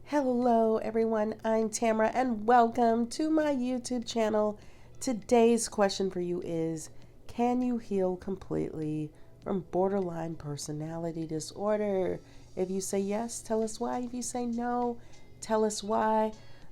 Hello, everyone. I'm Tamara, and welcome to my YouTube channel. Today's question for you is: can you heal completely from borderline personality disorder? If you say yes, tell us why. If you say no, tell us why.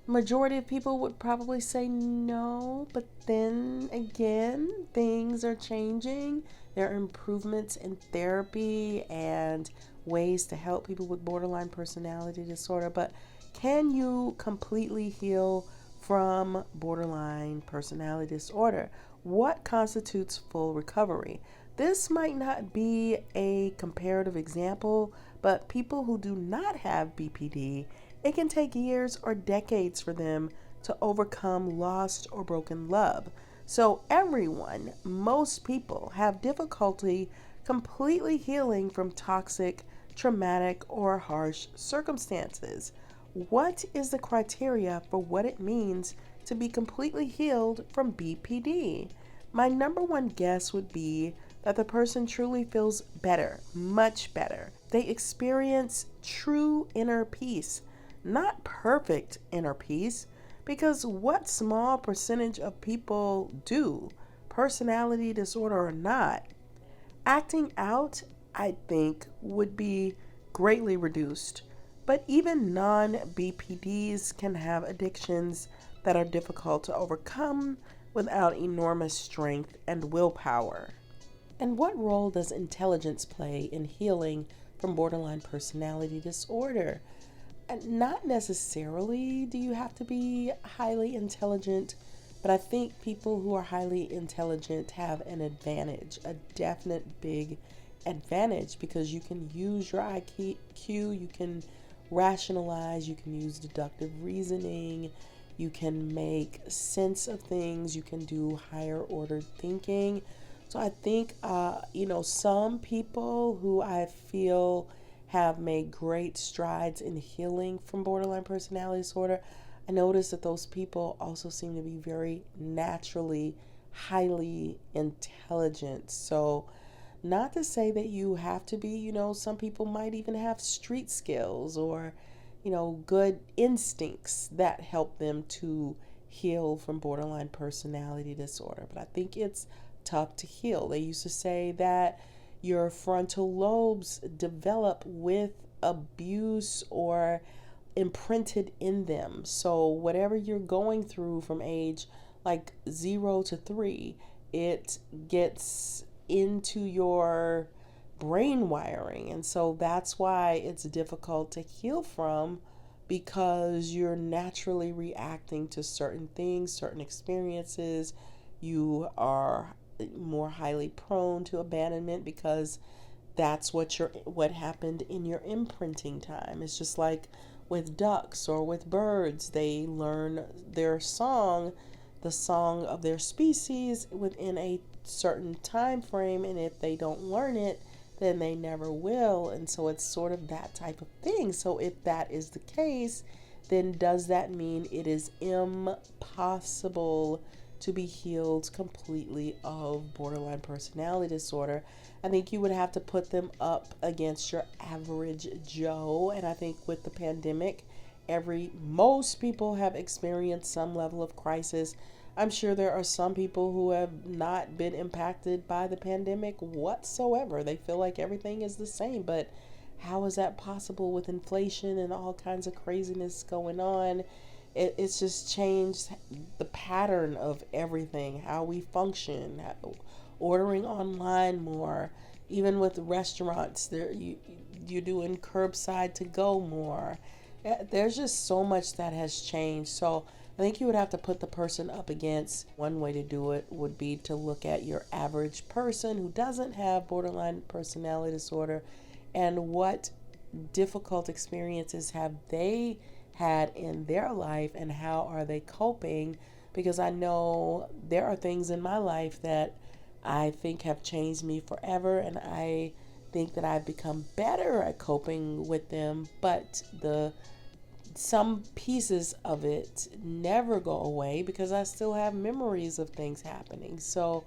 Majority of people would probably say no, but then again, things are changing. There are improvements in therapy and ways to help people with borderline personality disorder. But can you completely heal from borderline personality disorder? What constitutes full recovery? This might not be a comparative example, but people who do not have BPD, it can take years or decades for them to overcome lost or broken love. So, everyone, most people, have difficulty completely healing from toxic, traumatic, or harsh circumstances. What is the criteria for what it means to be completely healed from BPD? My number one guess would be that the person truly feels better, much better. They experience true inner peace, not perfect inner peace, because what small percentage of people do, personality disorder or not, acting out, I think, would be greatly reduced. But even non BPDs can have addictions that are difficult to overcome without enormous strength and willpower. And what role does intelligence play in healing from borderline personality disorder? And not necessarily do you have to be highly intelligent, but I think people who are highly intelligent have an advantage, a definite big advantage, because you can use your IQ, you can rationalize, you can use deductive reasoning, you can make sense of things, you can do higher order thinking. So I think, some people who I feel have made great strides in healing from borderline personality disorder, I notice that those people also seem to be very naturally highly intelligent. So, not to say that you have to be, some people might even have street skills or, good instincts that help them to heal from borderline personality disorder. But I think it's tough to heal. They used to say that your frontal lobes develop with abuse or imprinted in them. So, whatever you're going through from age like 0 to 3, it gets into your brain wiring. And so, that's why it's difficult to heal from, because you're naturally reacting to certain things, certain experiences. You are more highly prone to abandonment because that's what happened in your imprinting time. It's just like with ducks or with birds. They learn their song, the song of their species, within a certain time frame, and if they don't learn it, then they never will. And so it's sort of that type of thing. So if that is the case, then does that mean it is impossible to be healed completely of borderline personality disorder? I think you would have to put them up against your average Joe. And I think with the pandemic, most people have experienced some level of crisis. I'm sure there are some people who have not been impacted by the pandemic whatsoever. They feel like everything is the same, but how is that possible with inflation and all kinds of craziness going on? It's just changed the pattern of everything, how we function, ordering online more, even with restaurants. You're doing curbside to go more. There's just so much that has changed. So I think you would have to put the person up against. One way to do it would be to look at your average person who doesn't have borderline personality disorder, and what difficult experiences have they had in their life and how are they coping. Because I know there are things in my life that I think have changed me forever, and I think that I've become better at coping with them, but the some pieces of it never go away because I still have memories of things happening. So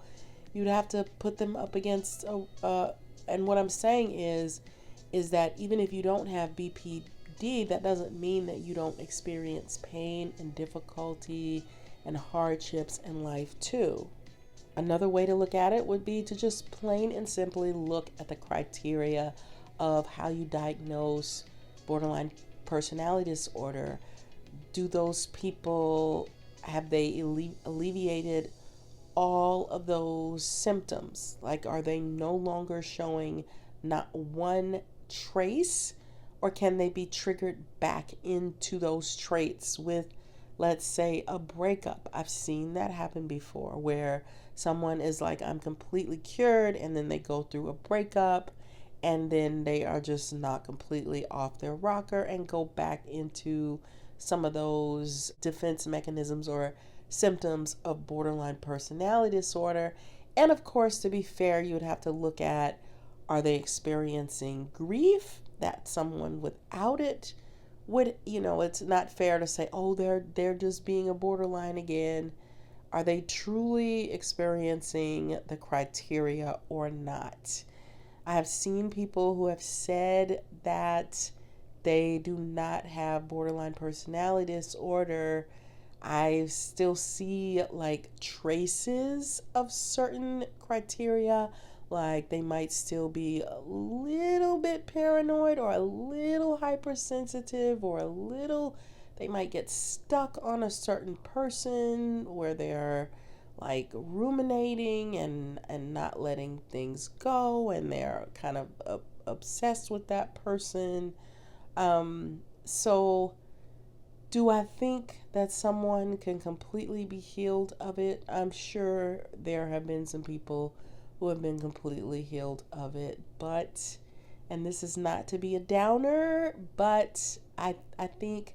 you'd have to put them up against and what I'm saying is that even if you don't have BPD, BPD, that doesn't mean that you don't experience pain and difficulty and hardships in life too. Another way to look at it would be to just plain and simply look at the criteria of how you diagnose borderline personality disorder. Do those people, have they alleviated all of those symptoms? Like, are they no longer showing not one trace, or can they be triggered back into those traits with, let's say, a breakup? I've seen that happen before where someone is like, I'm completely cured, and then they go through a breakup, and then they are just not completely off their rocker and go back into some of those defense mechanisms or symptoms of borderline personality disorder. And of course, to be fair, you would have to look at, are they experiencing grief that someone without it would, it's not fair to say, oh, they're just being a borderline again. Are they truly experiencing the criteria or not? I have seen people who have said that they do not have borderline personality disorder. I still see like traces of certain criteria, like they might still be a little bit paranoid or a little hypersensitive or they might get stuck on a certain person where they're like ruminating and not letting things go, and they're kind of obsessed with that person. So do I think that someone can completely be healed of it? I'm sure there have been some people who have been completely healed of it, but, and this is not to be a downer, but I think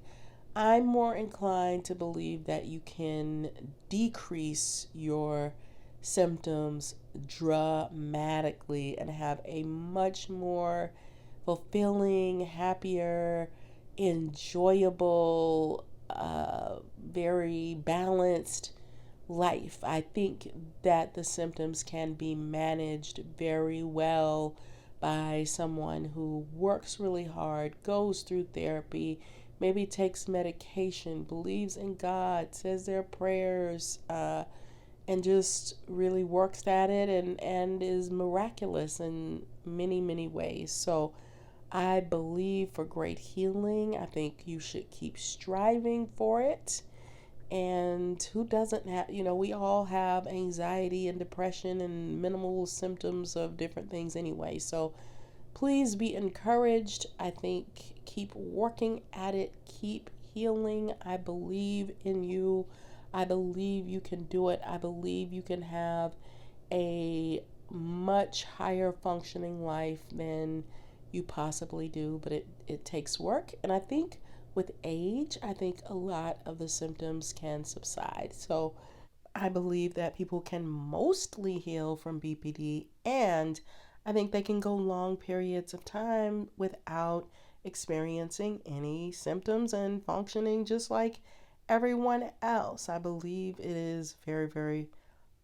I'm more inclined to believe that you can decrease your symptoms dramatically and have a much more fulfilling, happier, enjoyable, very balanced life. I think that the symptoms can be managed very well by someone who works really hard, goes through therapy, maybe takes medication, believes in God, says their prayers, and just really works at it and is miraculous in many, many ways. So I believe for great healing, I think you should keep striving for it. And who doesn't have, we all have anxiety and depression and minimal symptoms of different things anyway. So please be encouraged. I think keep working at it, keep healing. I believe in you. I believe you can do it. I believe you can have a much higher functioning life than you possibly do, but it takes work. And I think with age, I think a lot of the symptoms can subside. So I believe that people can mostly heal from BPD, and I think they can go long periods of time without experiencing any symptoms and functioning just like everyone else. I believe it is very, very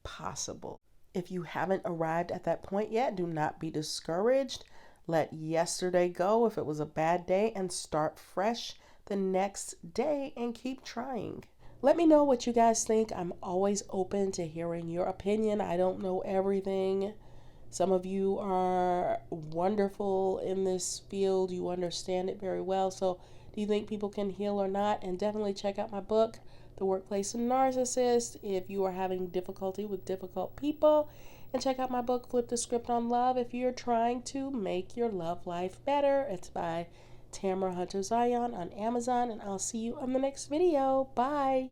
possible. If you haven't arrived at that point yet, do not be discouraged. Let yesterday go if it was a bad day and start fresh the next day and keep trying. Let me know what you guys think. I'm always open to hearing your opinion. I don't know everything. Some of you are wonderful in this field. You understand it very well. So do you think people can heal or not? And definitely check out my book, The Workplace Narcissist, if you are having difficulty with difficult people. And check out my book, Flip the Script on Love, if you're trying to make your love life better. It's by Tamara Hunter Zion on Amazon, and I'll see you on the next video. Bye.